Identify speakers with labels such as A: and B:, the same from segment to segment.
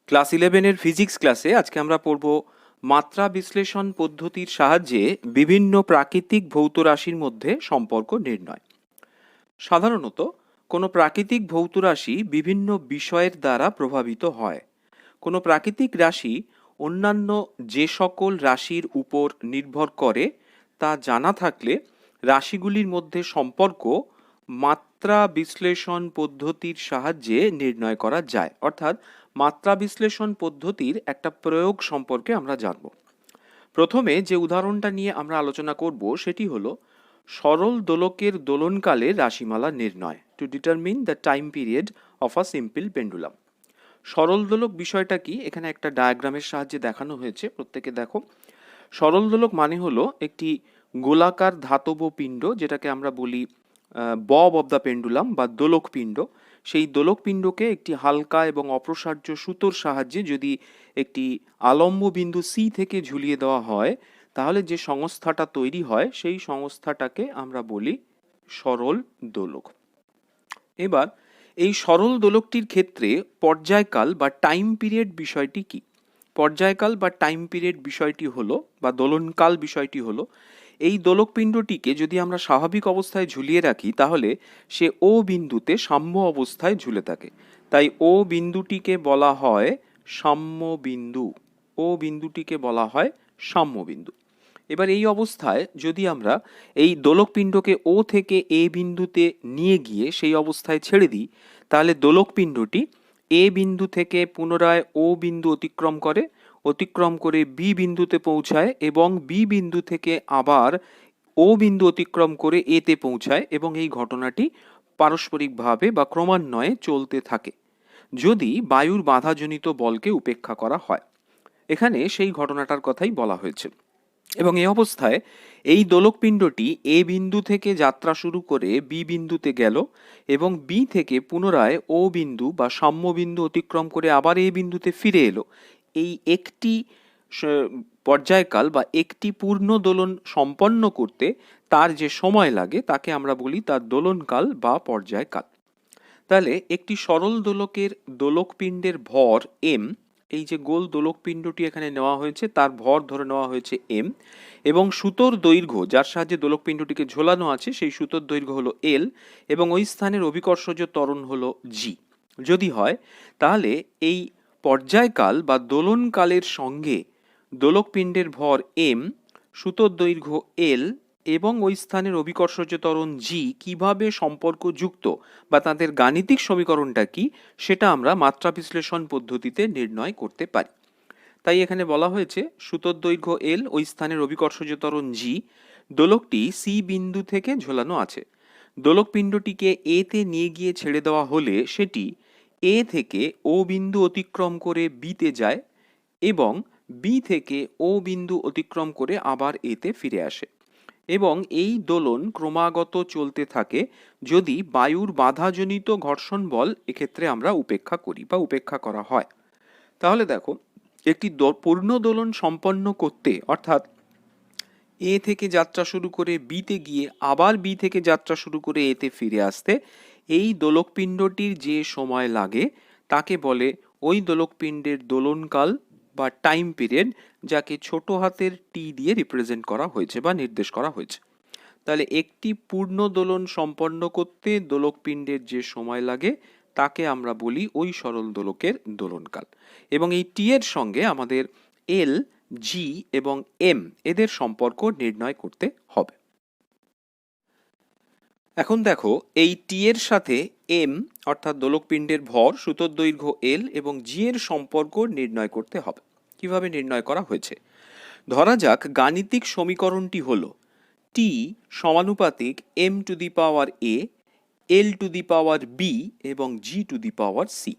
A: Class 11-এর physics ক্লাসে আজকে আমরা পড়ব মাত্রা বিশ্লেষণ পদ্ধতির সাহায্যে বিভিন্ন প্রাকৃতিক ভৌত রাশির মধ্যে সম্পর্ক নির্ণয়। সাধারণত কোনো প্রাকৃতিক ভৌত রাশি বিভিন্ন বিষয়ের দ্বারা প্রভাবিত হয়। কোনো প্রাকৃতিক রাশি অন্যান্য যে সকল রাশির উপর নির্ভর করে তা জানা থাকলে রাশিগুলির মধ্যে সম্পর্ক মাত্রা বিশ্লেষণ পদ্ধতির সাহায্যে নির্ণয় করা যায়। অর্থাৎ মাত্রা বিশ্লেষণ পদ্ধতির একটা প্রয়োগ সম্পর্কে আমরা জানব। প্রথমে যে উদাহরণটা নিয়ে আমরা আলোচনা করব সেটি হলো সরল দোলকের দোলনকালের রাশিমালা নির্ণয়, to determine the time period of a simple pendulum. সরল দোলক বিষয়টা কি এখানে একটা ডায়াগ্রামের সাহায্যে দেখানো হয়েছে, প্রত্যেকে দেখো। সরল দোলক মানে হলো একটি গোলাকার ধাতব পিণ্ড, যেটাকে আমরা বলি বব অব দ্য পেন্ডুলাম বা দোলক পিণ্ড। সেই দোলক পিণ্ডকে একটি হালকা এবং অপ্রসার্য সুতোর সাহায্যে যদি একটি আলম্ব বিন্দু সি থেকে ঝুলিয়ে দেওয়া হয়, তাহলে যে সংস্থাটা তৈরি হয় সেই সংস্থাটাকে আমরা বলি সরল দোলক। এবার এই সরল দোলকটির ক্ষেত্রে পর্যায়কাল বা টাইম পিরিয়ড বিষয়টি কি? পর্যায়কাল বা টাইম পিরিয়ড বিষয়টি হলো বা দোলনকাল বিষয়টি হলো, এই দোলকপিণ্ডটিকে যদি আমরা স্বাভাবিক অবস্থায় ঝুলিয়ে রাখি তাহলে সে ও বিন্দুতে সাম্য অবস্থায় ঝুলে থাকে। তাই ও বিন্দুটিকে বলা হয় সাম্য বিন্দু। ও বিন্দুটিকে বলা হয় সাম্য বিন্দু। এবার এই অবস্থায় যদি আমরা এই দোলকপিণ্ডকে ও থেকে এ বিন্দুতে নিয়ে গিয়ে সেই অবস্থায় ছেড়ে দিই, তাহলে দোলকপিণ্ডটি এ বিন্দু থেকে পুনরায় ও বিন্দু অতিক্রম করে বি বিন্দুতে পৌঁছায় এবং বি বিন্দু থেকে আবার ও বিন্দু অতিক্রম করে এতে পৌঁছায়, এবং এই ঘটনাটি পারস্পরিকভাবে বা ক্রমান্বয়ে চলতে থাকে যদি বায়ুর বাধাজনিত বলকে উপেক্ষা করা হয়। এখানে সেই ঘটনাটার কথাই বলা হয়েছে। এবং এই অবস্থায় এই দোলকপিণ্ডটি এ বিন্দু থেকে যাত্রা শুরু করে বি বিন্দুতে গেল এবং বি থেকে পুনরায় ও বিন্দু বা সাম্য বিন্দু অতিক্রম করে আবার এ বিন্দুতে ফিরে এলো। এই একটি পর্যায়কাল বা একটি পূর্ণ দোলন সম্পন্ন করতে তার যে সময় লাগে তাকে আমরা বলি তার দোলনকাল বা পর্যায়কাল। তাহলে একটি সরল দোলকের দোলকপিণ্ডের ভর এম, এই যে গোল দোলকপিণ্ডটি এখানে নেওয়া হয়েছে তার ভর ধরে নেওয়া হয়েছে এম, এবং সুতোর দৈর্ঘ্য যার সাহায্যে দোলকপিণ্ডটিকে ঝোলানো আছে সেই সুতোর দৈর্ঘ্য হলো এল, এবং ওই স্থানের অভিকর্ষজ ত্বরণ হলো জি যদি হয়, তাহলে এই পর্যায়কাল বা দোলনকালের সঙ্গে দোলকপিণ্ডের ভর এম, সুতোর দৈর্ঘ্য এল এবং ওই স্থানের অভিকর্ষজ ত্বরণ জি কিভাবে সম্পর্কযুক্ত বা তাদের গাণিতিক সমীকরণটা কি সেটা আমরা মাত্রা বিশ্লেষণ পদ্ধতিতে নির্ণয় করতে পারি। তাই এখানে বলা হয়েছে সুতোর দৈর্ঘ্য এল, ওই স্থানের অভিকর্ষজ ত্বরণ জি, দোলকটি সি বিন্দু থেকে ঝোলানো আছে। দোলকপিণ্ডটিকে এ তে নিয়ে গিয়ে ছেড়ে দেওয়া হলে সেটি এ থেকে ও বিন্দু অতিক্রম করে বিতে যায় এবং বি থেকে ও বিন্দু অতিক্রম করে আবার এতে ফিরে আসে, এবং এই দোলন ক্রমাগত চলতে থাকে যদি বায়ুর বাধাজনিত ঘর্ষণ বল এক্ষেত্রে আমরা উপেক্ষা করি বা উপেক্ষা করা হয়। তাহলে দেখো, একটি পূর্ণ দোলন সম্পন্ন করতে, অর্থাৎ এ থেকে যাত্রা শুরু করে বিতে গিয়ে আবার বি থেকে যাত্রা শুরু করে এতে ফিরে আসতে এই দোলকপিণ্ডটির যে সময় লাগে তাকে বলে ওই দোলকপিণ্ডের দোলনকাল বা টাইম পিরিয়ড, যাকে ছোট হাতের টি দিয়ে রিপ্রেজেন্ট করা হয়েছে বা নির্দেশ করা হয়েছে। তাহলে একটি পূর্ণ দোলন সম্পন্ন করতে দোলকপিণ্ডের যে সময় লাগে তাকে আমরা বলি ওই সরল দোলকের দোলনকাল, এবং এই টি এর সঙ্গে আমাদের এল, জি এবং এম এদের সম্পর্ক নির্ণয় করতে হবে। এখন দেখো, এই টি এর সাথে এম অর্থাৎ দোলকপিণ্ডের ভর, সুতোর দৈর্ঘ্য এল এবং জি এর সম্পর্ক নির্ণয় করতে হবে। কিভাবে নির্ণয় করা হয়েছে? ধরা যাক গাণিতিক সমীকরণটি হলো টি সমানুপাতিক M to the power A, L to the power B এবং G to the power C.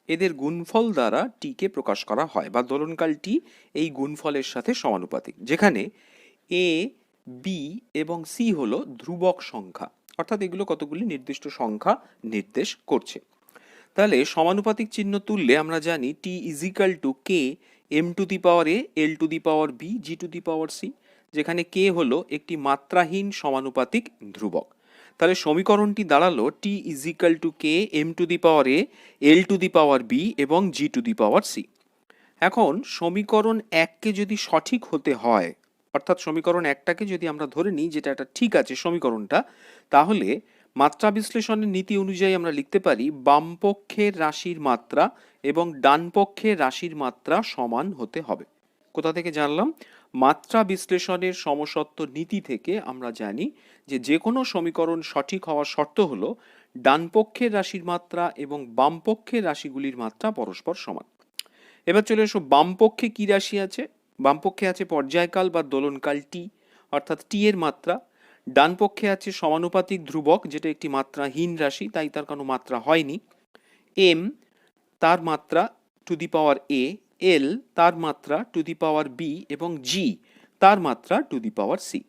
A: এদের গুণফল দ্বারা টিকে প্রকাশ করা হয় বা দোলনকাল টি এই গুণফলের সাথে সমানুপাতিক, যেখানে এ, বি এবং সি হলো ধ্রুবক সংখ্যা, অর্থাৎ এগুলো কতগুলি নির্দিষ্ট সংখ্যা নির্দেশ করছে। তাহলে সমানুপাতিক চিহ্ন তুললে আমরা জানি T is equal to K M to the power A, L to the power B, G to the power C, যেখানে কে হলো একটি মাত্রাহীন সমানুপাতিক ধ্রুবক। তাহলে সমীকরণটি দাঁড়ালো T is equal to K M to the power A, L to the power B এবং G to the power C. এখন সমীকরণ এককে যদি সঠিক হতে হয়, অর্থাৎ সমীকরণ একটাকে যদি আমরা ধরে নিই যেটা একটা ঠিক আছে সমীকরণটা, তাহলে মাত্রা বিশ্লেষণের নীতি অনুযায়ী আমরা লিখতে পারি বামপক্ষের রাশির মাত্রা এবং ডান পক্ষের রাশির মাত্রা সমান হতে হবে। কোথা থেকে জানলাম? মাত্রা বিশ্লেষণের সমসত্ব নীতি থেকে আমরা জানি যে যে কোনো সমীকরণ সঠিক হওয়ার শর্ত হলো ডান পক্ষের রাশির মাত্রা এবং বাম পক্ষের রাশিগুলির মাত্রা পরস্পর সমান। এবার চলে এসো বাম পক্ষে কি রাশি আছে। বাম পক্ষে আছে পর্যায়কাল বা দোলনকাল টি, অর্থাৎ টি এর মাত্রা। ডান পক্ষে আছে সমানুপাতিক ধ্রুবক, যেটা একটি মাত্রাহীন রাশি, তাই তার কোনো মাত্রা হয়নি। এম তার মাত্রা টু দি পাওয়ার এ, এল তার মাত্রা টু দি পাওয়ার বি এবং জি তার মাত্রা টু দি পাওয়ার সি।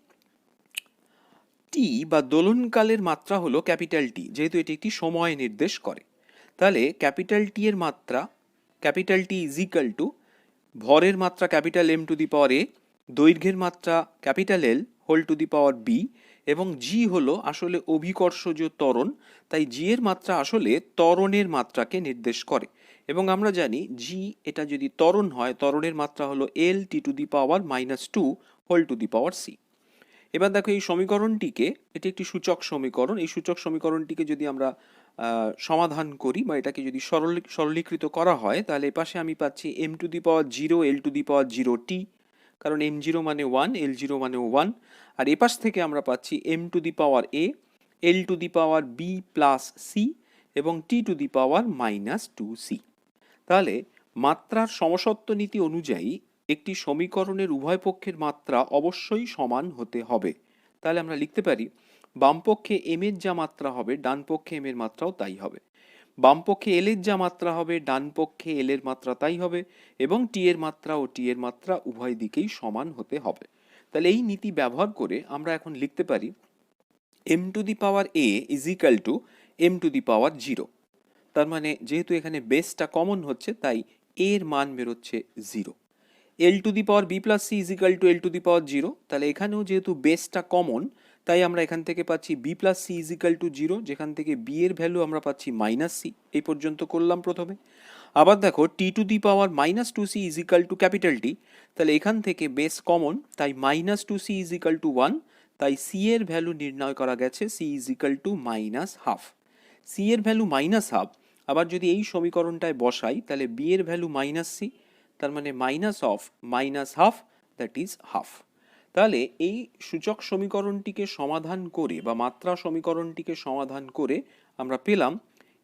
A: টি বা দোলনকালের মাত্রা হলো ক্যাপিটাল টি, যেহেতু এটি একটি সময় নির্দেশ করে। তাহলে ক্যাপিটাল টি এর মাত্রা, capital T is equal to ভরের মাত্রা capital M to the power A, দৈর্ঘ্যের মাত্রা capital L whole to the power B, এবং জি হলো আসলে অভিকর্ষজ ত্বরণ, তাই জি এর মাত্রা আসলে ত্বরণের মাত্রাকে নির্দেশ করে। এবং আমরা জানি জি এটা যদি ত্বরণ হয়, ত্বরণের মাত্রা হলো L T to the power -2 whole to the power C. এবার দেখো এই সমীকরণটিকে, এটি একটি সূচক সমীকরণ, এই সূচক সমীকরণটিকে যদি আমরা সমাধান করি বা এটাকে যদি সরলীকৃত করা হয়, তাহলে এপাশে আমি পাচ্ছি M to the power 0 L to the power 0 T, কারণ এম জিরো মানে 1, এল জিরো মানে 1। আর এপাশ থেকে আমরা পাচ্ছি M to the power A, L to the power B plus C এবং T to the power -2c। তাহলে মাত্রার সমসত্ব নীতি অনুযায়ী একটি সমীকরণের উভয় পক্ষের মাত্রা অবশ্যই সমান হতে হবে। তাহলে আমরা লিখতে পারি বামপক্ষে এম এর যা মাত্রা হবে ডান পক্ষে এম এর মাত্রাও তাই হবে, বামপক্ষে এল এর যা মাত্রা হবে ডান পক্ষে এল এর মাত্রা তাই হবে, এবং টি এর মাত্রা ও টি এর মাত্রা উভয় দিকেই সমান হতে হবে। তাহলে এই নীতি ব্যবহার করে আমরা এখন লিখতে পারি M to the power A is equal to M to the power 0। তার মানে যেহেতু এখানে বেসটা কমন হচ্ছে, তাই এর মান বেরোচ্ছে 0। L to the power B plus C is equal to L to the power 0, তাহলে এখানেও যেহেতু বেসটা কমন, তাই আমরা এখান থেকে পাচ্ছি B plus C is equal to 0, যেখান থেকে বি এর ভ্যালু আমরা পাচ্ছি -c। এই পর্যন্ত করলাম প্রথমে। আবার দেখো T to the power -2c is equal to capital T, তাহলে এখান থেকে বেস কমন, তাই -2c ইজ ইকাল টু 1, তাই সি এর ভ্যালু নির্ণয় করা গেছে C is equal to -1/2। C এর ভ্যালু -1/2 আবার যদি এই সমীকরণটায় বসাই, তাহলে বি এর ভ্যালু -c, তার মানে -1/2 দ্যাট ইজ 1/2। তাহলে এই সূচক সমীকরণটিকে সমাধান করে বা মাত্রা সমীকরণটিকে সমাধান করে আমরা পেলাম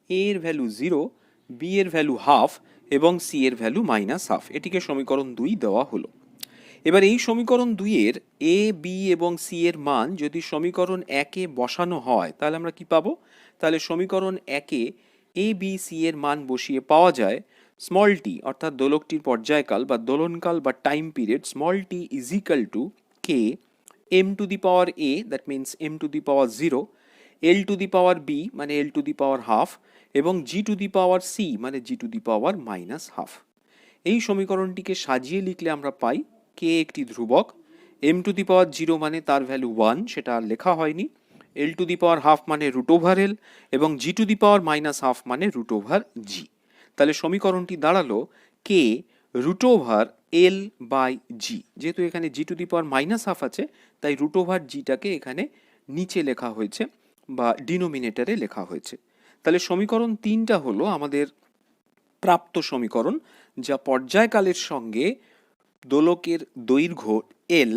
A: এ এর ভ্যালু 0, বি এর ভ্যালু 1/2 এবং সি এর ভ্যালু -1/2। এটিকে সমীকরণ 2 দেওয়া হলো। এবার এই সমীকরণ 2 এর এ, বি এবং সি এর মান যদি সমীকরণ 1 এ বসানো হয়, তাহলে আমরা কি পাবো? তাহলে সমীকরণ 1 এ এ, বি, সি এর মান বসিয়ে পাওয়া যায় স্মল টি, অর্থাৎ দোলকটির পর্যায়কাল বা দোলনকাল বা time period small T is equal to K M to the power A, that means M to the power 0, L to the power B মানে এল টু দি পাওয়ার 1/2 এবং G to the power C মানে জি to the পাওয়ার -1/2। এই সমীকরণটিকে সাজিয়ে লিখলে আমরা পাই কে একটি ধ্রুবক, এম টু দি পাওয়ার 0 মানে তার ভ্যালু 1, সেটা আর লেখা হয়নি, এল টু দি পাওয়ার 1/2 মানে √ এল এবং জি টু দি পাওয়ার -1/2 মানে √ জি। তাহলে সমীকরণটি দাঁড়ালো কে √L/জি। যেহেতু এখানে জি টু দি পাওয়ার -1/2 আছে, তাই √জিটাকে এখানে নিচে লেখা হয়েছে বা ডিনোমিনেটরে লেখা হয়েছে। তাহলে সমীকরণ 3টা হলো আমাদের প্রাপ্ত সমীকরণ, যা পর্যায়কালের সঙ্গে দোলকের দৈর্ঘ্য এল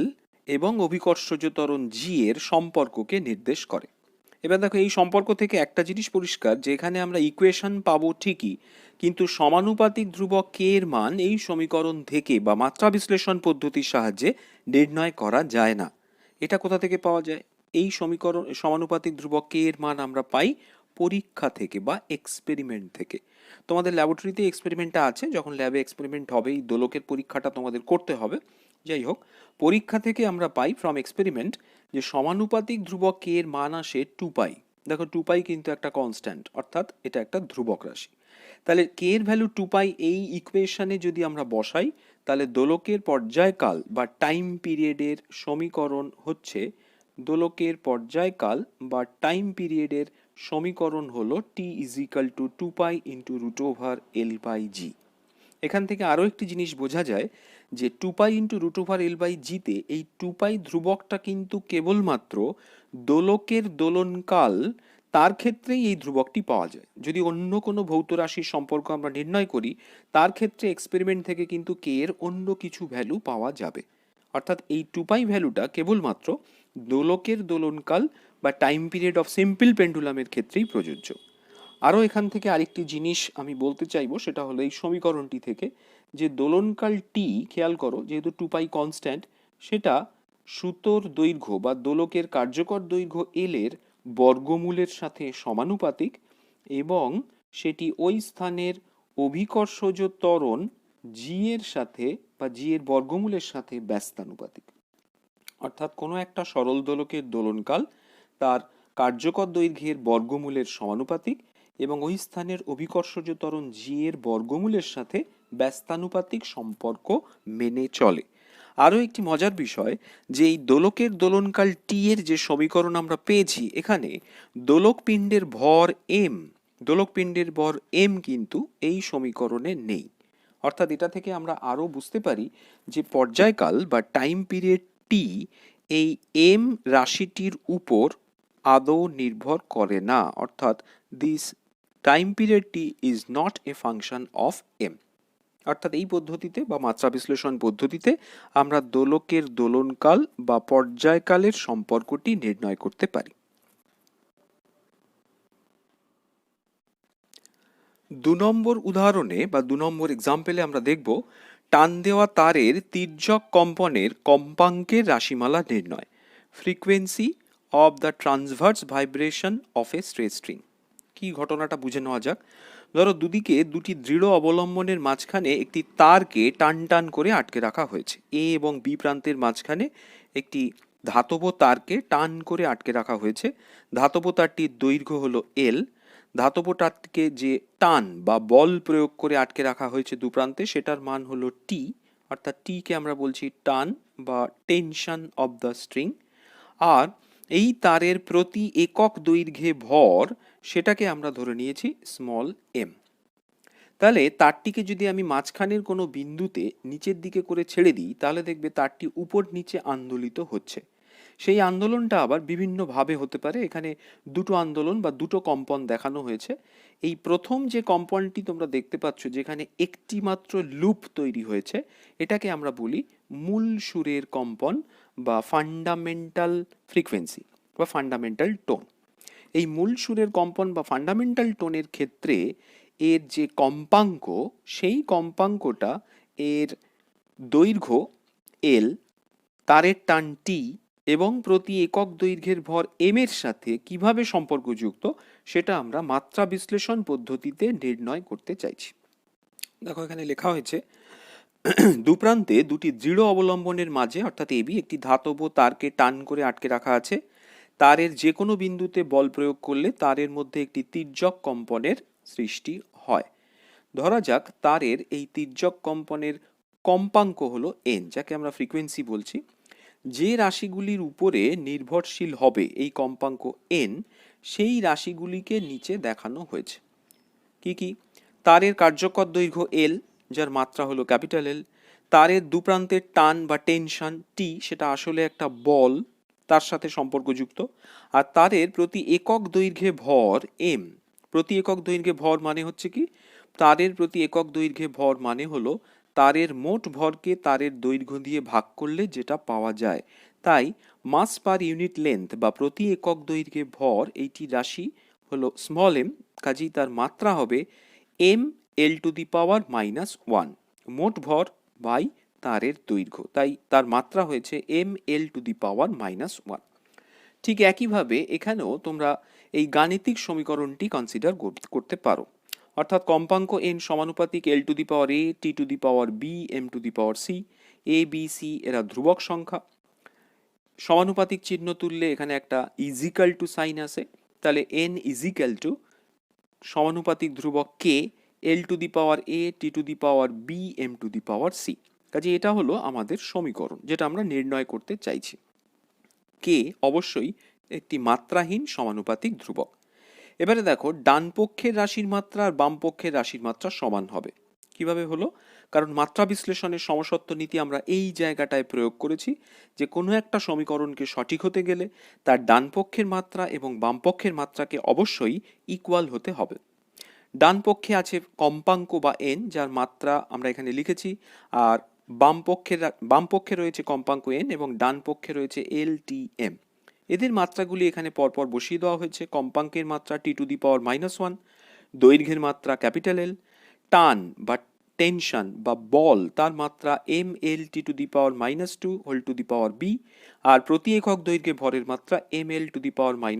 A: এবং অভিকর্ষজ ত্বরণ জি এর সম্পর্ককে নির্দেশ করে। এবার দেখো এই সম্পর্ক থেকে একটা জিনিস পরিষ্কার, যে এখানে আমরা ইকুয়েশন পাবো ঠিকই, কিন্তু সমানুপাতিক ধ্রুবক কে এর মান এই সমীকরণ থেকে বা মাত্রা বিশ্লেষণ পদ্ধতির সাহায্যে নির্ণয় করা যায় না। এটা কোথা থেকে পাওয়া যায়? এই সমীকরণ সমানুপাতিক ধ্রুবক কে এর মান আমরা পাই পরীক্ষা থেকে বা এক্সপেরিমেন্ট থেকে। তোমাদের ল্যাবরেটরিতে এক্সপেরিমেন্টটা আছে, যখন ল্যাবে এক্সপেরিমেন্ট হবে এই দোলকের পরীক্ষাটা তোমাদের করতে হবে। যাই হোক, পরীক্ষা থেকে আমরা পাই ফ্রম এক্সপেরিমেন্ট যে সমানুপাতিক ধ্রুবক কে এর মান আসে 2π। দেখো 2π কিন্তু একটা কনস্ট্যান্ট, অর্থাৎ এটা একটা ধ্রুবক রাশি। তাহলে কে এর ভ্যালু 2π এই ইকুয়েশনে যদি আমরা বসাই, তাহলে দোলকের পর্যায়কাল বা টাইম পিরিয়ডের সমীকরণ হচ্ছে, দোলকের পর্যায়কাল বা টাইম পিরিয়ডের সমীকরণ হলো T is equal to 2π into √L/জি। এখান থেকে আরও একটি জিনিস বোঝা যায় যে 2 pi into root over L by জিতে এই 2 পাই ধ্রুবকটা কিন্তু কেবলমাত্র দোলকের দোলনকাল, তার ক্ষেত্রেই এই ধ্রুবকটি পাওয়া যায়। যদি অন্য কোনো ভৌত রাশির সম্পর্ক আমরা নির্ণয় করি, তার ক্ষেত্রে এক্সপেরিমেন্ট থেকে কিন্তু কে এর অন্য কিছু ভ্যালু পাওয়া যাবে। অর্থাৎ এই 2 পাই ভ্যালুটা কেবলমাত্র দোলকের দোলনকাল বা টাইম পিরিয়ড অফ সিম্পল পেন্ডুলামের ক্ষেত্রেই প্রযোজ্য। আরও এখান থেকে আরেকটি জিনিস আমি বলতে চাইবো, সেটা হলো এই সমীকরণটি থেকে যে দোলনকাল টি, খেয়াল করো যেহেতু 2 পাই কনস্ট্যান্ট, সেটা সুতোর দৈর্ঘ্য বা দোলকের কার্যকর দৈর্ঘ্য এল এর বর্গমূলের সাথে সমানুপাতিক, এবং সেটি ওই স্থানের অভিকর্ষজ ত্বরণ জি এর সাথে বা জি এর বর্গমূলের সাথে ব্যস্তানুপাতিক। অর্থাৎ কোনো একটা সরল দোলকের দোলনকাল তার কার্যকর দৈর্ঘ্যের বর্গমূলের সমানুপাতিক এবং ওই স্থানের অভিকর্ষজ ত্বরণ জি এর বর্গমূলের সাথে ব্যস্তানুপাতিক সম্পর্ক মেনে চলে। আরও একটি মজার বিষয় যে এই দোলকের দোলনকাল টি এর যে সমীকরণ আমরা পেয়েছি, এখানে দোলকপিণ্ডের ভর এম, দোলকপিণ্ডের ভর এম কিন্তু এই সমীকরণে নেই। অর্থাৎ এটা থেকে আমরা আরও বুঝতে পারি যে পর্যায়কাল বা টাইম পিরিয়ড টি এই এম রাশিটির উপর আদৌ নির্ভর করে না। অর্থাৎ this time period T is not a function of M. অর্থাৎ এই পদ্ধতিতে বা মাত্রা বিশ্লেষণ পদ্ধতিতে আমরা দোলকের দোলনকাল বা পর্যায়কালের সম্পর্কটি নির্ণয় করতে পারি। 2 নম্বর উদাহরণে বা 2 নম্বর এক্সাম্পলে আমরা দেখব টান দেওয়া তারের তির্যক কম্পনের কম্পাঙ্কের রাশিমালা নির্ণয়, frequency of the transverse vibration of A straight string. কি ঘটনাটা বুঝে নেওয়া যাক। ধরো দুদিকে দুটি দৃঢ় অবলম্বনের মাঝখানে একটি তারকে টান টান করে আটকে রাখা হয়েছে। এ এবং বি প্রান্তের মাঝখানে একটি ধাতব তারকে টান করে আটকে রাখা হয়েছে। ধাতব তারটির দৈর্ঘ্য হলো এল। ধাতব তারকে যে টান বা বল প্রয়োগ করে আটকে রাখা হয়েছে দুপ্রান্তে, সেটার মান হলো টি। অর্থাৎ টিকে আমরা বলছি টান বা টেনশন অফ দ্য স্ট্রিং। আর এই তারের প্রতি একক দৈর্ঘ্যে ভর, সেটাকে আমরা ধরে নিয়েছি স্মল এম। তাহলে তারটিকে যদি আমি মাঝখানের কোনো বিন্দুতে নিচের দিকে করে ছেড়ে দিই, তাহলে দেখবে তারটি উপর নিচে আন্দোলিত হচ্ছে। সেই আন্দোলনটা আবার বিভিন্নভাবে হতে পারে। এখানে দুটো আন্দোলন বা দুটো কম্পন দেখানো হয়েছে। এই প্রথম যে কম্পনটি তোমরা দেখতে পাচ্ছ, যেখানে একটি মাত্র লুপ তৈরি হয়েছে, এটাকে আমরা বলি মূল সুরের কম্পন বা ফান্ডামেন্টাল ফ্রিকোয়েন্সি বা ফান্ডামেন্টাল টোন। এই মূল সুরের কম্পন বা ফান্ডামেন্টাল টোনের ক্ষেত্রে এর যে কম্পাঙ্ক, সেই কম্পাঙ্কটা এর দৈর্ঘ্য এল, তারের টান টি এবং প্রতি একক দৈর্ঘ্যের ভর এম এর সাথে কিভাবে সম্পর্কযুক্ত, সেটা আমরা মাত্রা বিশ্লেষণ পদ্ধতিতে নির্ণয় করতে চাইছি। দেখো এখানে লেখা হয়েছে দুপ্রান্তে দুটি দৃঢ় অবলম্বনের মাঝে অর্থাৎ এবি একটি ধাতব তারকে টান করে আটকে রাখা আছে। তারের যে কোনো বিন্দুতে বল প্রয়োগ করলে তারের মধ্যে একটি তির্যক কম্পনের সৃষ্টি হয়। ধরা যাক তারের এই তির্যক কম্পনের কম্পাঙ্ক হলো এন, যাকে আমরা ফ্রিকোয়েন্সি বলছি। যে রাশিগুলির উপরে নির্ভরশীল হবে এই কম্পাঙ্ক এন, সেই রাশিগুলিকে নিচে দেখানো হয়েছে। কি কি? তারের কার্যকর দৈর্ঘ্য এল, যার মাত্রা হলো ক্যাপিটাল এল। তারের দুপ্রান্তের টান বা টেনশন টি, সেটা আসলে একটা বল, তার সাথে সম্পর্কযুক্ত। আর তারের প্রতি একক দৈর্ঘ্যে ভর এম। প্রতি একক দৈর্ঘ্যে ভর মানে হচ্ছে কি? তারের প্রতি একক দৈর্ঘ্যে ভর মানে হলো তারের মোট ভরকে তারের দৈর্ঘ্য দিয়ে ভাগ করলে যেটা পাওয়া যায়। তাই মাস পার ইউনিট লেন্থ বা প্রতি একক দৈর্ঘ্যে ভর, এইটি রাশি হলো স্মল এম, কাজেই তার মাত্রা হবে M L to the power -1, মোট ভর বাই তারের দৈর্ঘ্য। তাই তার মাত্রা হয়েছে M L to the power -1। ঠিক একইভাবে এখানেও তোমরা এই গাণিতিক সমীকরণটি কনসিডার করতে পারো। অর্থাৎ কম্পাঙ্ক এন সমানুপাতিক L to the power A, T to the power B, M to the power C. A B C এরা ধ্রুবক সংখ্যা। সমানুপাতিক চিহ্ন তুললে এখানে একটা ইজিক্যাল টু সাইন আসে। তাহলে এন ইজিক্যাল টু সমানুপাতিক ধ্রুবক K, L to the power A, T to the power B, M to the power C. কাজে এটা হলো আমাদের সমীকরণ যেটা আমরা নির্ণয় করতে চাইছি। কে অবশ্যই একটি মাত্রাহীন সমানুপাতিক ধ্রুবক। এবারে দেখো ডান পক্ষের রাশির মাত্রা আর বাম পক্ষের রাশির মাত্রা সমান হবে, কিভাবে হলো? কারণ মাত্রা বিশ্লেষণের সমসত্ব নীতি আমরা এই জায়গাটায় প্রয়োগ করেছি যে কোনো একটা সমীকরণকে সঠিক হতে গেলে তার ডান পক্ষের মাত্রা এবং বাম পক্ষের মাত্রাকে অবশ্যই ইকুয়াল হতে হবে। ডান পক্ষে আছে কম্পাঙ্ক বা এন, যার মাত্রা আমরা এখানে লিখেছি, আর বাম পক্ষে রয়েছে কম্পাঙ্ক এন এবং ডান পক্ষে রয়েছে এল টি এম। এদের মাত্রাগুলি এখানে পরপর বসিয়ে দেওয়া হয়েছে। কম্পাঙ্কের মাত্রা T⁻⁻1, দৈর্ঘ্যের মাত্রা ক্যাপিটাল এল, টান বা টেনশন বা বল তার মাত্রা mL T⁻⁻2 আর প্রতি একক দৈর্ঘ্যে ভরের মাত্রা mL⁻⁻1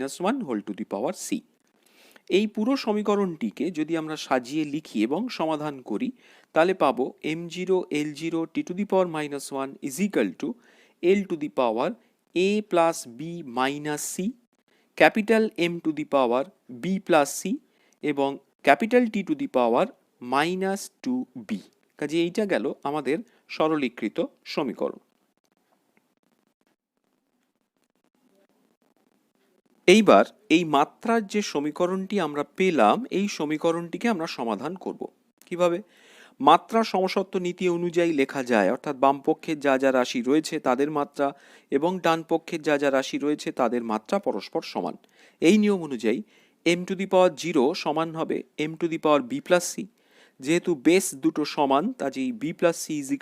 A: এই পুরো সমীকরণটিকে যদি আমরা সাজিয়ে লিখি এবং সমাধান করি তাহলে পাবো m0L0T⁻⁻1 L⁻A+B-C, ক্যাপিটাল M⁻B+C এবং ক্যাপিটাল T⁻⁻2B। কাজে এইটা গেল আমাদের সরলীকৃত সমীকরণ। এইবার এই মাত্রার যে সমীকরণটি আমরা পেলাম এই সমীকরণটিকে আমরা সমাধান করব কিভাবে? মাত্রা সমসত্ব নীতি অনুযায়ী লেখা যায়, অর্থাৎ বাম পক্ষের যা যা রাশি রয়েছে তাদের মাত্রা এবং ডান পক্ষের যা যা রাশি রয়েছে তাদের মাত্রা পরস্পর সমান। এই নিয়ম অনুযায়ী m⁻0 সমান হবে m⁻B+C। যেহেতু বেস দুটো সমান কাজেই B+C =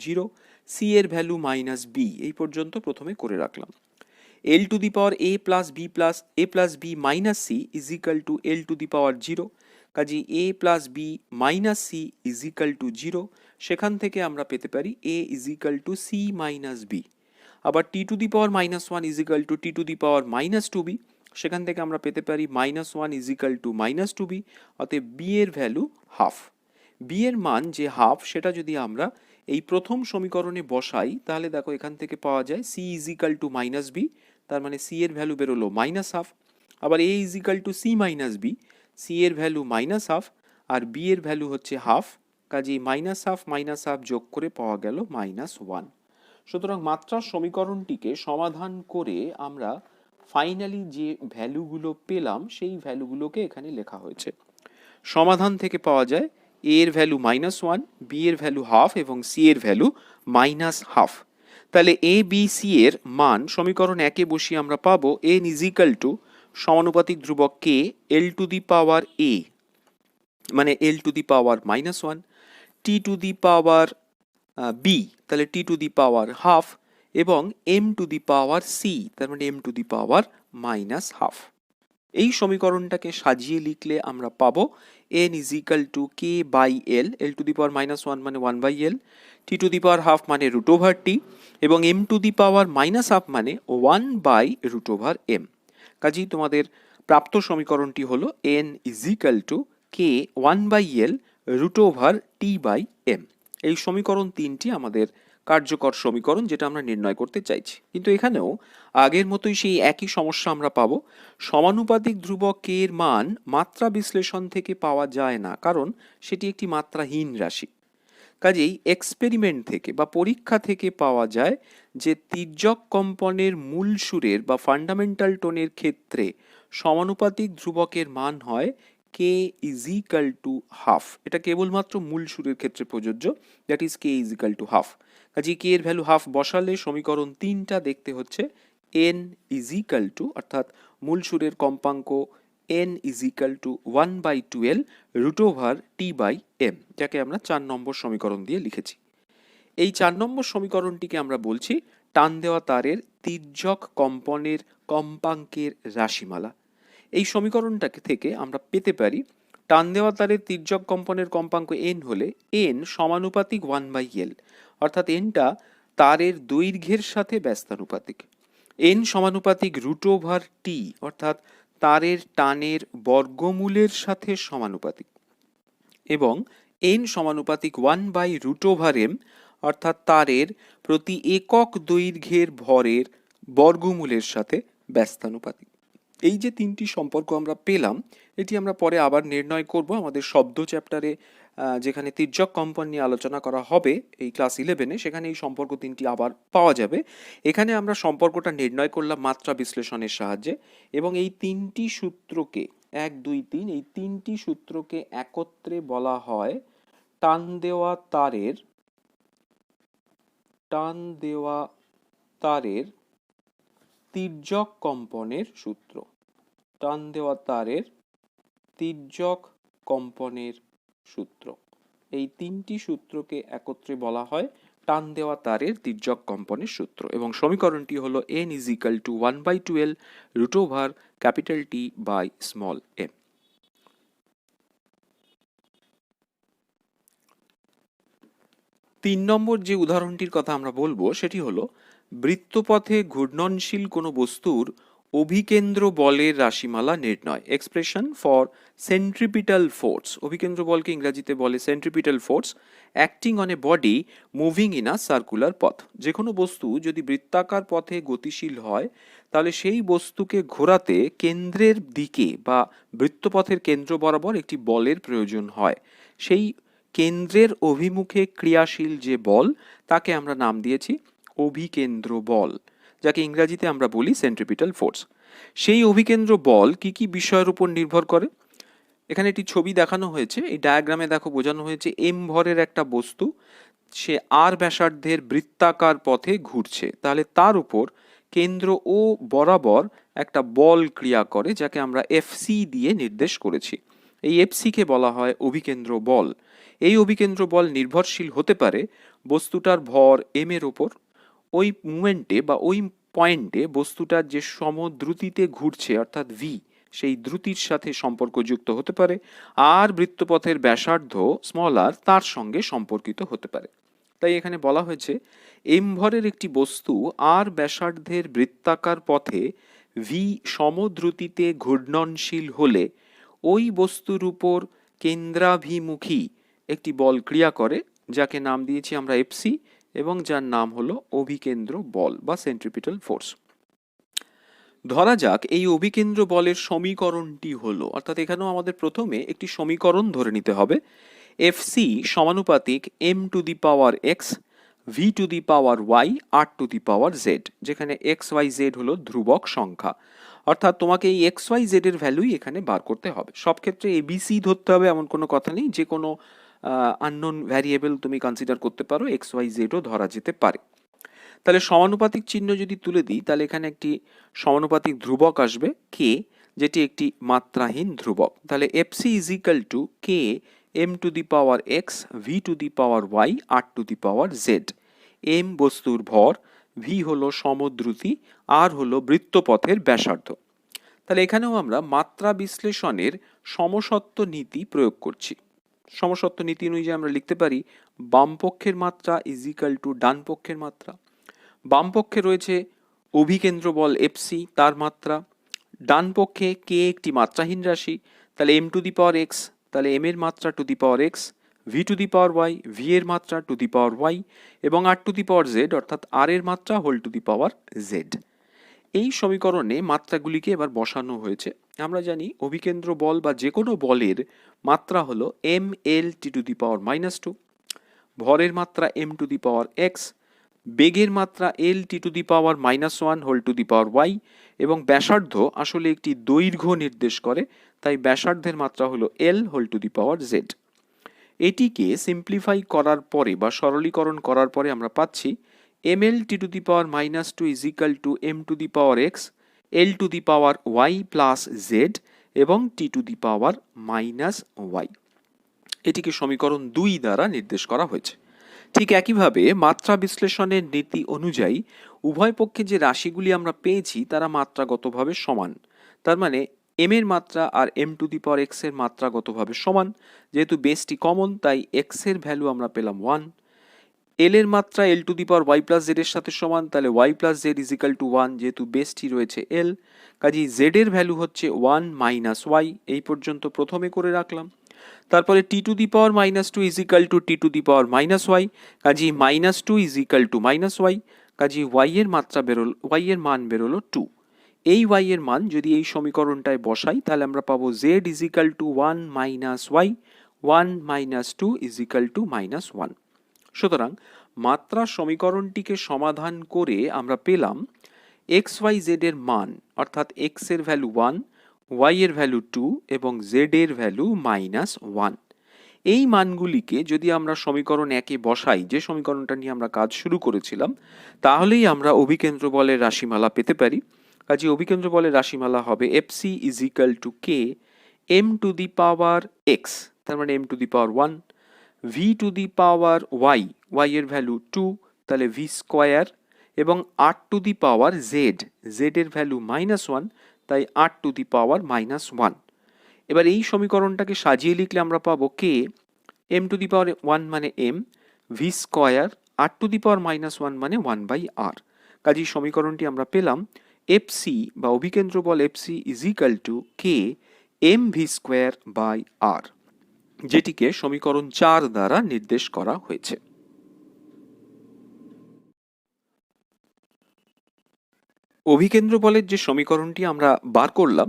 A: 0, C এর ভ্যালু -B। এই পর্যন্ত প্রথমে করে রাখলাম। L⁻A+B+C L⁻0, কাজেই A+B-C = 0। সেখান থেকে আমরা পেতে পারি A = C-B। আবার T⁻⁻1 T⁻⁻2B, সেখান থেকে আমরা পেতে পারি -1 = -2B। অতএব B এর ভ্যালু হাফ। B এর মান যে হাফ সেটা যদি আমরা এই প্রথম সমীকরণে বসাই তাহলে দেখো এখান থেকে পাওয়া যায় C = -B, তার মানে C এর ভ্যালু বেরোলো -হাফ। আবার A = C-B, C এর ভ্যালু -হাফ আর B এর ভ্যালু হচ্ছে হাফ, কাজেই -হাফ যোগ করে পাওয়া গেল -1। সুতরাং মাত্রার সমীকরণটিকে সমাধান করে আমরা ফাইনালি যে ভ্যালুগুলো পেলাম সেই ভ্যালুগুলোকে এখানে লেখা হয়েছে। সমাধান থেকে পাওয়া যায় A এর ভ্যালু -1, B এর ভ্যালু হাফ এবং C এর ভ্যালু -হাফ। তাহলে A, B, C এর মান সমীকরণ 1-এ বসিয়ে আমরা পাবো n = সমানুপাতিক ধ্রুবক k L⁻A মানে L⁻⁻1, T⁻B তাহলে T⁻½ এবং m⁻C তার মানে m⁻⁻½ এই সমীকরণটাকে সাজিয়ে লিখলে আমরা পাবো n = k/L, L⁻⁻1 মানে 1/L, T⁻½ মানে √T এবং m⁻⁻½ মানে 1/√m। কাজেই তোমাদের প্রাপ্ত সমীকরণটি হলো n = k1/L √T/m। এই সমীকরণ 3টি আমাদের কার্যকর সমীকরণ যেটা আমরা নির্ণয় করতে চাইছি। কিন্তু এখানেও আগের মতোই সেই একই সমস্যা আমরা পাবো। সমানুপাতিক ধ্রুবক k এর মান মাত্রা বিশ্লেষণ থেকে পাওয়া যায় না, কারণ সেটি একটি মাত্রাহীন রাশি। কাজেই এক্সপেরিমেন্ট থেকে বা পরীক্ষা থেকে পাওয়া যায় যে তির্যক কম্পনের মূল সুরের বা ফান্ডামেন্টাল টোনের ক্ষেত্রে সমানুপাতিক ধ্রুবকের মান হয় k = এটা কেবলমাত্র মূল সুরের ক্ষেত্রে প্রযোজ্য, দ্যাট ইজ k = কাজেই k এর ভ্যালু হাফ বসালে সমীকরণ 3টা দেখতে হচ্ছে n অর্থাৎ মূল সুরের কম্পাঙ্ক n = 1/2L √T/m, যাকে আমরা 4 নম্বর সমীকরণ দিয়ে লিখেছি। এই 4 নম্বর সমীকরণটিকে আমরা বলছি টান দেওয়া তারের তির্যক কম্পনের কম্পাঙ্কের রাশিমালা। এই সমীকরণটাকে থেকে আমরা পেতে পারি টান দেওয়া তারের তির্যক কম্পনের কম্পাঙ্ক n হলে n সমানুপাতিক 1/L, অর্থাৎ nটা তারের দৈর্ঘ্যের সাথে ব্যস্তানুপাতিক। n সমানুপাতিক √T, অর্থাৎ তারের টানের বর্গমূলের সাথে সমানুপাতিক, এবং n সমানুপাতিক 1/√m, অর্থাৎ তারের প্রতি একক দৈর্ঘ্যের ভরের বর্গমূলের সাথে ব্যস্তানুপাতিক। এই যে 3টি সম্পর্ক আমরা পেলাম এটি আমরা পরে আবার নির্ণয় করব আমাদের শব্দ চ্যাপ্টারে, যেখানে তির্যক কম্পন নিয়ে আলোচনা করা হবে এই ক্লাস 11-এ, সেখানে এই সম্পর্ক 3টি আবার পাওয়া যাবে। এখানে আমরা সম্পর্কটা নির্ণয় করলাম মাত্রা বিশ্লেষণের সাহায্যে এবং এই 3টি সূত্রকে 1, 2, 3 এই 3টি সূত্রকে একত্রে বলা হয় টান দেওয়া তারের তির্যক কম্পনের সূত্র। টান দেওয়া তারের তির্যক কম্পনের সূত্র। এই তিনটি সূত্রকে একত্রে বলা হয় টান দেওয়া তারের তির্যক কম্পনের সূত্র, এবং সমীকরণটি হলো n = 1/2L √T by small m। তিন নম্বর যে উদাহরণটির কথা আমরা বলবো সেটি হলো বৃত্তপথে ঘূর্ণনশীল কোনো বস্তুর অভিকেন্দ্র বলের রাশিমালা নির্ণয়। Expression for centripetal force. অভিকেন্দ্র বলকে ইংরেজিতে বলে centripetal force acting on a body moving in a circular পথ। যে কোনো বস্তু যদি বৃত্তাকার পথে গতিশীল হয় তাহলে সেই বস্তুকে ঘোরাতে কেন্দ্রের দিকে বা বৃত্তপথের কেন্দ্র বরাবর একটি বলের প্রয়োজন হয়। সেই কেন্দ্রের অভিমুখে ক্রিয়াশীল যে বল তাকে আমরা নাম দিয়েছি অভিকেন্দ্র বল, যাকে ইংরেজিতে আমরা বলি সেন্ট্রিপিটাল ফোর্স। সেই অভিকেন্দ্র বল কি কি বিষয়ের উপর নির্ভর করে? এখানে একটি ছবি দেখানো হয়েছে। এই ডায়াগ্রামে দেখো বোঝানো হয়েছে m ভরের একটা বস্তু, সে r ব্যাসার্ধের বৃত্তাকার পথে ঘুরছে। তাহলে তার উপর কেন্দ্র ও বরাবর একটা বল ক্রিয়া করে, যাকে আমরা Fc দিয়ে নির্দেশ করেছি। এই Fc কে বলা হয় অভিকেন্দ্র বল। এই অভিকেন্দ্র বল নির্ভরশীল হতে পারে বস্তুটার ভর m এর ওপর, ওই মুমেন্টে বা ওই পয়েন্টে বস্তুটার যে সমদ্রুতিতে ঘুরছে অর্থাৎ v, সেই দ্রুতির সাথে সম্পর্কযুক্ত হতে পারে, আর বৃত্তপথের ব্যাসার্ধ r তার সঙ্গে সম্পর্কিত হতে পারে। তাই এখানে বলা হয়েছে m ভরের একটি বস্তু r ব্যাসার্ধের বৃত্তাকার পথে v সমদ্রুতিতে ঘূর্ণনশীল হলে ওই বস্তুর উপর কেন্দ্রাভিমুখী একটি বল ক্রিয়া করে, যাকে নাম দিয়েছি আমরা Fc, এবং যার নাম হলো অভিকেন্দ্র বল বা সেন্ট্রিপিটাল ফোর্স। ধরা যাক এই অভিকেন্দ্র বলের সমীকরণটি হলো, অর্থাৎ এখানেও আমাদের প্রথমে একটি সমীকরণ ধরে নিতে হবে। Fc সমানুপাতিক m⁴x v⁴y r⁴z, যেখানে x y z হলো ধ্রুবক সংখ্যা। অর্থাৎ তোমাকে এই x y z এর ভ্যালুই এখানে বার করতে হবে। সব ক্ষেত্রে ABC ধরতে হবে এমন কোনো কথা নেই, যে কোনো আননোন ভ্যারিয়েবল তুমি কনসিডার করতে পারো, x y z ও ধরা যেতে পারে। তাহলে সমানুপাতিক চিহ্ন যদি তুলে দিই তাহলে এখানে একটি সমানুপাতিক ধ্রুবক আসবে k, যেটি একটি মাত্রাহীন ধ্রুবক। তাহলে Fc = k m⁴x v⁴y r⁴z। m বস্তুর ভর, v হলো সমদ্রুতি, r হলো বৃত্তপথের ব্যাসার্ধ। তাহলে এখানেও আমরা মাত্রা বিশ্লেষণের সমসত্ব নীতি প্রয়োগ করছি। সমসত্ব নীতি অনুযায়ী আমরা লিখতে পারি বাম পক্ষের মাত্রা = ডান পক্ষের মাত্রা। বাম পক্ষে রয়েছে অভিকেন্দ্র বল Fc, তার মাত্রা। ডান পক্ষে k একটি মাত্রাহীন রাশি, তাহলে m⁴x, তাহলে m এর মাত্রা x, v⁴y, v এর মাত্রা y, এবং r⁴z অর্থাৎ r এর মাত্রা z। এই সমীকরণে মাত্রাগুলিকে এবার বসানো হয়েছে। আমরা জানি অভিকেন্দ্র বল বা যে কোনো বলের মাত্রা হলো mL⁻², ভরের মাত্রা m⁴x, বেগের মাত্রা L⁻⁻1y, এবং ব্যাসার্ধ আসলে একটি দৈর্ঘ্য নির্দেশ করে, তাই ব্যাসার্ধের মাত্রা হলো L⁻z। এটিকে সিম্পলিফাই করার পরে বা সরলীকরণ করার পরে আমরা পাচ্ছি mL⁻² m⁴x L⁻y + z এবং t⁻y। এটিকে সমীকরণ 2 দ্বারা নির্দেশ করা হয়েছে। ঠিক একইভাবে মাত্রা বিশ্লেষণের নীতি অনুযায়ী উভয় পক্ষে যে রাশিগুলি আমরা পেয়েছি তারা মাত্রাগতভাবে সমান। তার মানে m এর মাত্রা আর m⁴x এর মাত্রাগতভাবে সমান। যেহেতু বেসটি কমন তাই x এর ভ্যালু আমরা পেলাম 1। l এর মাত্রা L⁻y + z এর সাথে সমান, তাহলে y + z = 1, যেহেতু বেসটি রয়েছে l। কাজেই z এর ভ্যালু হচ্ছে 1 - y। এই পর্যন্ত প্রথমে করে রাখলাম। তারপরে t⁻² = t⁻y, কাজেই -2 = y, কাজেই y এর মান বেরোলো 2। এই y এর মান যদি এই সমীকরণটায় বসাই তাহলে আমরা পাবো z = 1 - y, 1 - 2 = -1। সুতরাং মাত্রা সমীকরণটিকে সমাধান করে আমরা পেলাম x y z এর মান, অর্থাৎ x এর ভ্যালু 1, y এর ভ্যালু 2 এবং z এর ভ্যালু -1। এই মানগুলিকে যদি আমরা সমীকরণ একে বসাই, যে সমীকরণটা নিয়ে আমরা কাজ শুরু করেছিলাম, তাহলেই আমরা অভিকেন্দ্র বলের রাশিমালা পেতে পারি। কাজে অভিকেন্দ্র বলের রাশিমালা হবে FC is equal to K M to the power X, তার মানে M to the power 1, V to the power Y, Y এর ভ্যালু 2, তাহলে ভি স্কোয়ার, এবং R to the power Z, Z এর ভ্যালু -1, তাই আর টু দি পাওয়ার -1। এবার এই সমীকরণটাকে সাজিয়ে লিখলে আমরা পাবো কে এম টু দি পাওয়ার 1 মানে M, V square, R to the power -1 মানে 1/r। কাজেই সমীকরণটি আমরা পেলাম এফসি বা অভিকেন্দ্র বল FC is equal to K M V square by R, যেটিকে সমীকরণ 4 দ্বারা নির্দেশ করা হয়েছে। অভিকেন্দ্র বলের যে সমীকরণটি আমরা বার করলাম,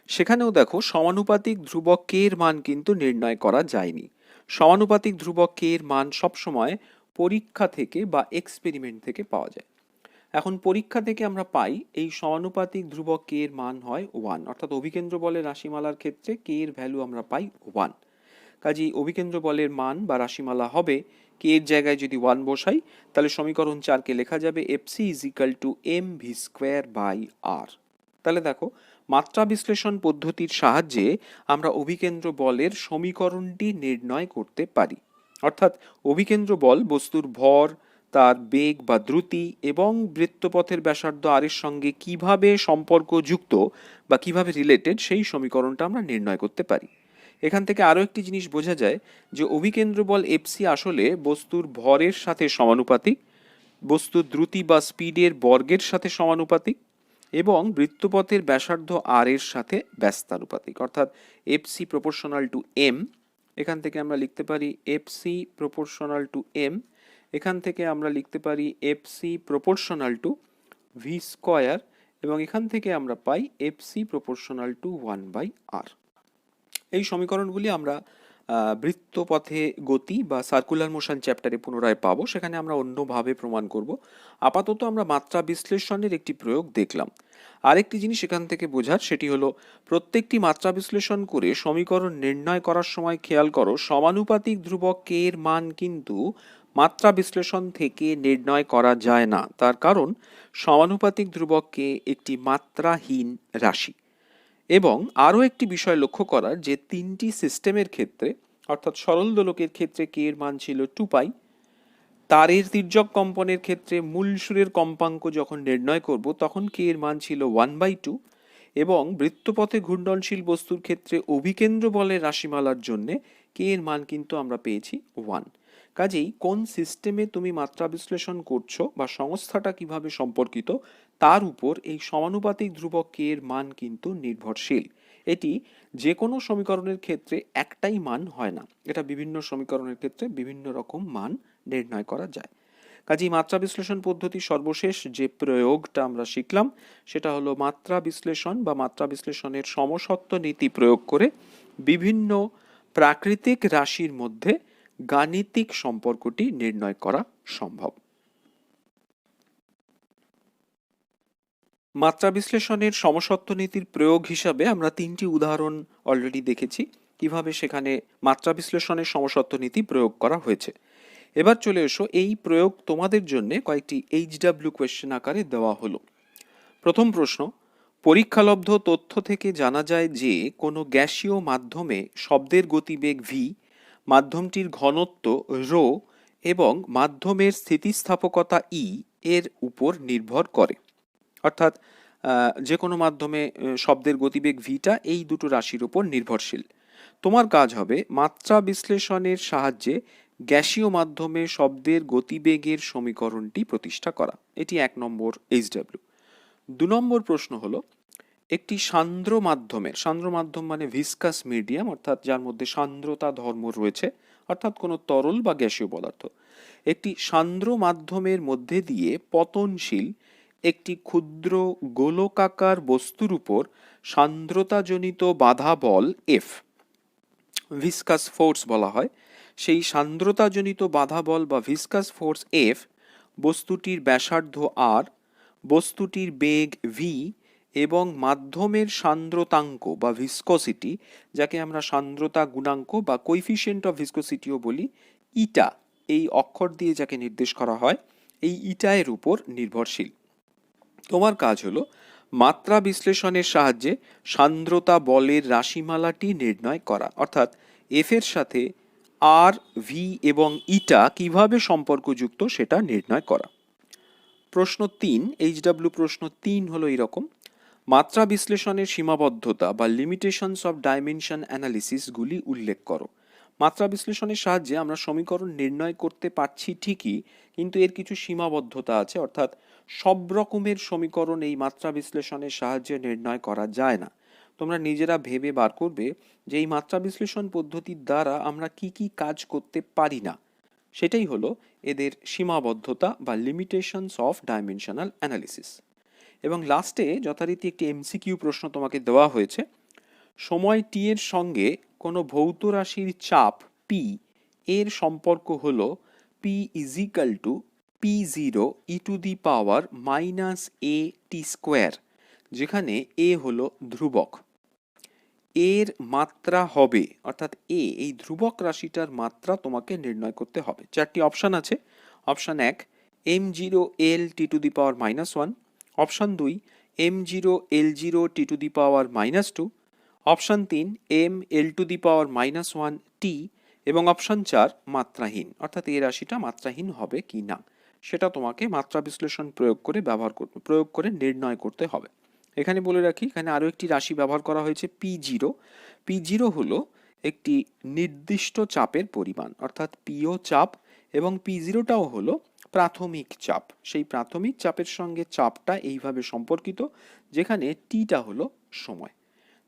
A: সেখানেও দেখো সমানুপাতিক ধ্রুবক কে এর মান কিন্তু নির্ণয় করা যায়নি। সমানুপাতিক ধ্রুবক কে এর মান সবসময় পরীক্ষা থেকে বা এক্সপেরিমেন্ট থেকে পাওয়া যায়। এখন পরীক্ষা থেকে আমরা পাই এই সমানুপাতিক ধ্রুবক কে এর মান হয় 1, অর্থাৎ অভিকেন্দ্র বলের রাশিমালার ক্ষেত্রে কে এর ভ্যালু আমরা পাই 1। কাজেই অভিকেন্দ্র বলের মান বা রাশিমালা হবে, কে এর জায়গায় যদি 1 বসাই তাহলে সমীকরণ 4কে লেখা যাবে FC is equal to M V square by R. তাহলে দেখো, মাত্রা বিশ্লেষণ পদ্ধতির সাহায্যে আমরা অভিকেন্দ্র বলের সমীকরণটি নির্ণয় করতে পারি। অর্থাৎ অভিকেন্দ্র বল বস্তুর ভর, তার বেগ বা দ্রুতি এবং বৃত্তপথের ব্যাসার্ধ আর এর সঙ্গে কিভাবে সম্পর্কযুক্ত বা কিভাবে রিলেটেড, সেই সমীকরণটা আমরা নির্ণয় করতে পারি। এখান থেকে আরও একটি জিনিস বোঝা যায় যে অভিকেন্দ্র বল এফসি আসলে বস্তুর ভরের সাথে সমানুপাতিক, বস্তুর দ্রুতি বা স্পিডের বর্গের সাথে সমানুপাতিক, এবং বৃত্তপথের ব্যাসার্ধ আর এর সাথে ব্যস্তানুপাতিক, অর্থাৎ এফসি প্রপোর্শনাল টু এম। এখান থেকে আমরা লিখতে পারি এফসি প্রপোর্শনাল টু এম, এখান থেকে আমরা লিখতে পারি FC proportional to V square, এবং এখান থেকে আমরা পাই এফসি প্রপোর্শনাল টু 1/r। এই সমীকরণগুলি আমরা বৃত্তপথে গতি বা সার্কুলার মোশন চ্যাপ্টারে পুনরায় পাবো, সেখানে আমরা অন্যভাবে প্রমাণ করব। আপাতত আমরা মাত্রা বিশ্লেষণের একটি প্রয়োগ দেখলাম। আরেকটি জিনিস এখান থেকে বোঝার, সেটি হলো প্রত্যেকটি মাত্রা বিশ্লেষণ করে সমীকরণ নির্ণয় করার সময় খেয়াল করো সমানুপাতিক ধ্রুবক কে এর মান কিন্তু মাত্রা বিশ্লেষণ থেকে নির্ণয় করা যায় না। তার কারণ সমানুপাতিক ধ্রুবক কে একটি মাত্রাহীন রাশি। এবং আরও একটি বিষয় লক্ষ্য করার, যে তিনটি সিস্টেমের ক্ষেত্রে, অর্থাৎ সরল দোলকের ক্ষেত্রে কে এর মান ছিল 2π, তারের তির্যক কম্পনের ক্ষেত্রে মূল সুরের কম্পাঙ্ক যখন নির্ণয় করব তখন কে এর মান ছিল 1/2, এবং বৃত্তপথে ঘূর্ণনশীল বস্তুর ক্ষেত্রে অভিকেন্দ্র বলের রাশিমালার জন্যে কে এর মান কিন্তু আমরা পেয়েছি 1। কাজেই কোন সিস্টেমে তুমি মাত্রা বিশ্লেষণ করছো বা সংস্থাটা কিভাবে সম্পর্কিত, তার উপর এই সমানুপাতিক ধ্রুবক কে এর মান কিন্তু নির্ভরশীল। এটি যে কোনো সমীকরণের ক্ষেত্রে একটাই মান হয় না, এটা বিভিন্ন সমীকরণের ক্ষেত্রে বিভিন্ন রকম মান নির্ণয় করা যায়। কাজেই মাত্রা বিশ্লেষণ পদ্ধতির সর্বশেষ যে প্রয়োগটা আমরা শিখলাম, সেটা হলো মাত্রা বিশ্লেষণ বা মাত্রা বিশ্লেষণের সমসত্ব নীতি প্রয়োগ করে বিভিন্ন প্রাকৃতিক রাশির মধ্যে গাণিতিক সম্পর্কটি নির্ণয় করা সম্ভব। মাত্রা বিশ্লেষণের সমসত্ব নীতির প্রয়োগ হিসাবে আমরা 3টি উদাহরণ অলরেডি দেখেছি, কিভাবে সেখানে মাত্রা বিশ্লেষণের সমসত্ব নীতি প্রয়োগ করা হয়েছে। এবার চলে এসো, এই প্রয়োগ তোমাদের জন্য কয়েকটি HW কোয়েশ্চেন আকারে দেওয়া হলো। প্রথম প্রশ্ন, পরীক্ষালব্ধ তথ্য থেকে জানা যায় যে কোনো গ্যাসীয় মাধ্যমে শব্দের গতিবেগ v, মাধ্যমটির ঘনত্ব রো এবং মাধ্যমের স্থিতিস্থাপকতা ই এর উপর নির্ভর করে। অর্থাৎ যে কোনো মাধ্যমে শব্দের গতিবেগ ভিটা এই দুটো রাশির উপর নির্ভরশীল। তোমার কাজ হবে মাত্রা বিশ্লেষণের সাহায্যে গ্যাসীয় মাধ্যমে শব্দের গতিবেগের সমীকরণটি প্রতিষ্ঠা করা। এটি 1 নম্বর HW। 2 নম্বর প্রশ্ন হলো, একটি সান্দ্র মাধ্যম মানে ভিসকাস মিডিয়াম, অর্থাৎ যার মধ্যে সান্দ্রতা ধর্ম রয়েছে, অর্থাৎ কোনো তরল বা গ্যাসীয় পদার্থ, একটি সান্দ্র মাধ্যমের মধ্যে দিয়ে পতনশীল একটি ক্ষুদ্র গোলকাকার বস্তুর উপর সান্দ্রতাজনিত বাধা বল F, ভিসকাস ফোর্স বলা হয়, সেই সান্দ্রতাজনিত বাধা বল বা ভিসকাস ফোর্স F বস্তুটির ব্যাসার্ধ R, বস্তুটির বেগ v এবং মাধ্যমের সান্দ্রতাঙ্ক বা ভিসকসিটি, যাকে আমরা সান্দ্রতা গুণাঙ্ক বা কোইফিশিয়েন্ট অফ ভিসকসিটিও বলি, ইটা, এই অক্ষর দিয়ে যাকে নির্দেশ করা হয়, এই ইটা এর উপর নির্ভরশীল। তোমার কাজ হলো মাত্রা বিশ্লেষণের সাহায্যে সান্দ্রতা বলের রাশিমালাটি নির্ণয় করা, অর্থাৎ এফ এর সাথে আর, ভি এবং ইটা কিভাবে সম্পর্কযুক্ত সেটা নির্ণয় করা। প্রশ্ন 3, এইচডব্লিউ প্রশ্ন 3 হলো এরকম: মাত্রা বিশ্লেষণের সীমাবদ্ধতা বা লিমিটেশনস অফ ডাইমেনশন অ্যানালিসিস গুলি উল্লেখ করো। মাত্রা বিশ্লেষণের সাহায্যে আমরা সমীকরণ নির্ণয় করতে পারছি ঠিকই, কিন্তু এর কিছু সীমাবদ্ধতা আছে, অর্থাৎ সব রকমের সমীকরণ এই মাত্রা বিশ্লেষণের সাহায্যে নির্ণয় করা যায় না। তোমরা নিজেরা ভেবে বার করবে যে এই মাত্রা বিশ্লেষণ পদ্ধতির দ্বারা আমরা কি কি কাজ করতে পারি না। সেটাই হলো এদের সীমাবদ্ধতা বা লিমিটেশনস অফ ডাইমেনশনাল অ্যানালিসিস। এবং লাস্টে যথারীতি একটি এমসিকিউ প্রশ্ন তোমাকে দেওয়া হয়েছে। সময় টি এর সঙ্গে কোনো ভৌত রাশির চাপ পি এর সম্পর্ক হলো P is equal to P zero E to the power minus A T square, যেখানে এ হলো ধ্রুবক। এর মাত্রা হবে, অর্থাৎ এই ধ্রুবক রাশিটার মাত্রা তোমাকে নির্ণয় করতে হবে। 4টি অপশান আছে। Option 1 M zero L T to the power -1, option 2 M zero L zero T to the power -2, option 3 M L to the power -1 T, এবং অপশান 4 মাত্রাহীন, অর্থাৎ এই রাশিটা মাত্রাহীন হবে কি না সেটা তোমাকে মাত্রা বিশ্লেষণ প্রয়োগ করে নির্ণয় করতে হবে। এখানে বলে রাখি, এখানে আরও একটি রাশি ব্যবহার করা হয়েছে পি জিরো। পি জিরো হলো একটি নির্দিষ্ট চাপের পরিমাণ, অর্থাৎ পিও চাপ, এবং পি জিরোটাও হলো প্রাথমিক চাপ। সেই প্রাথমিক চাপের সঙ্গে চাপটা এইভাবে সম্পর্কিত, যেখানে টিটা হলো সময়।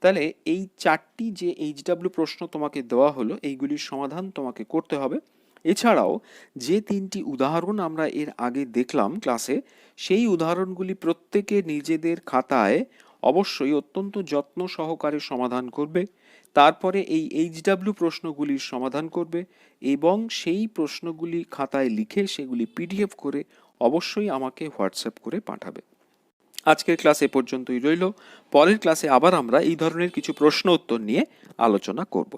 A: তাহলে এই 4টি যে এইচডব্লিউ প্রশ্ন তোমাকে দেওয়া হলো, এইগুলির সমাধান তোমাকে করতে হবে। এছাড়াও যে 3টি উদাহরণ আমরা এর আগে দেখলাম ক্লাসে, সেই উদাহরণগুলি প্রত্যেকে নিজেদের খাতায় অবশ্যই অত্যন্ত যত্ন সহকারে সমাধান করবে। তারপরে এই এইচডব্লিউ প্রশ্নগুলির সমাধান করবে এবং সেই প্রশ্নগুলি খাতায় লিখে সেগুলি পিডিএফ করে অবশ্যই আমাকে হোয়াটসঅ্যাপ করে পাঠাবে। আজকের ক্লাস এ পর্যন্তই রইল। পরের ক্লাসে আবার আমরা এই ধরনের কিছু প্রশ্ন উত্তর নিয়ে আলোচনা করব।